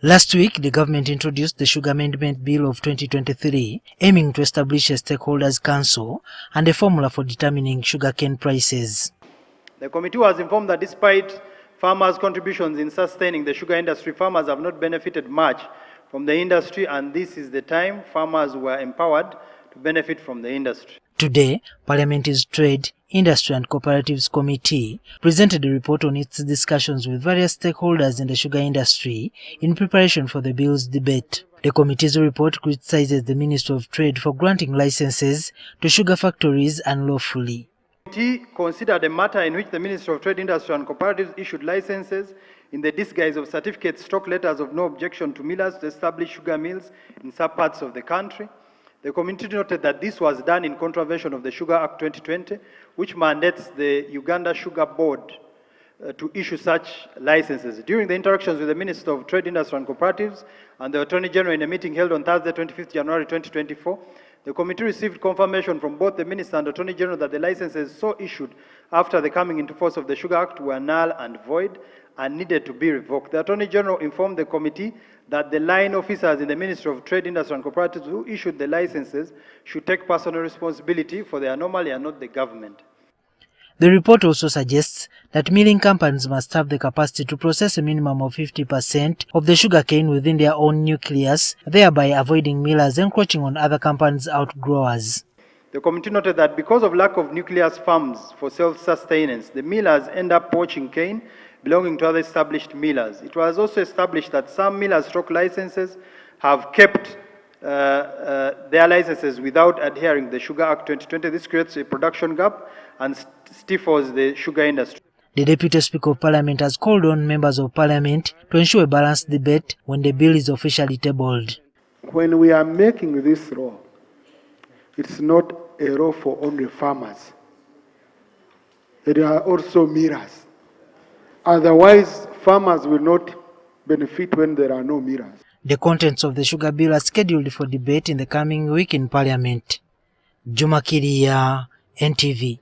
Last week, the government introduced the Sugar Amendment Bill of 2023, aiming to establish a stakeholders' council and a formula for determining sugarcane prices. The committee was informed that despite farmers' contributions in sustaining the sugar industry, farmers have not benefited much from the industry, and this is the time farmers were empowered to benefit from the industry. Today, Parliament's Trade, Industry and Cooperatives Committee presented a report on its discussions with various stakeholders in the sugar industry in preparation for the bill's debate. The committee's report criticizes the Ministry of Trade for granting licenses to sugar factories unlawfully. The committee considered a matter in which the Ministry of Trade, Industry and Cooperatives issued licenses in the disguise of certificates, stock letters of no objection to millers to establish sugar mills in some parts of the country. The committee noted that this was done in contravention of the Sugar Act 2020, which mandates the Uganda Sugar Board to issue such licenses. During the interactions with the Minister of Trade, Industry and Cooperatives and the Attorney General in a meeting held on Thursday, 25th January 2024, the committee received confirmation from both the Minister and Attorney General that the licenses so issued after the coming into force of the Sugar Act were null and void and needed to be revoked. The Attorney General informed the committee that the line officers in the Ministry of Trade, Industry and Cooperatives who issued the licenses should take personal responsibility for the anomaly and not the government. The report also suggests that milling companies must have the capacity to process a minimum of 50% of the sugarcane within their own nucleus, thereby avoiding millers encroaching on other companies' outgrowers. The committee noted that because of lack of nucleus farms for self-sustenance, the millers end up poaching cane belonging to other established millers. It was also established that some millers stroke licenses have kept their licenses without adhering to the Sugar Act 2020. This creates a production gap and stifles the sugar industry. The Deputy Speaker of Parliament has called on members of Parliament to ensure a balanced debate when the bill is officially tabled. When we are making this law, it's not a law for only farmers. There are also millers. Otherwise, farmers will not benefit when there are no millers. The contents of the sugar bill are scheduled for debate in the coming week in Parliament. Juma Kiria, NTV.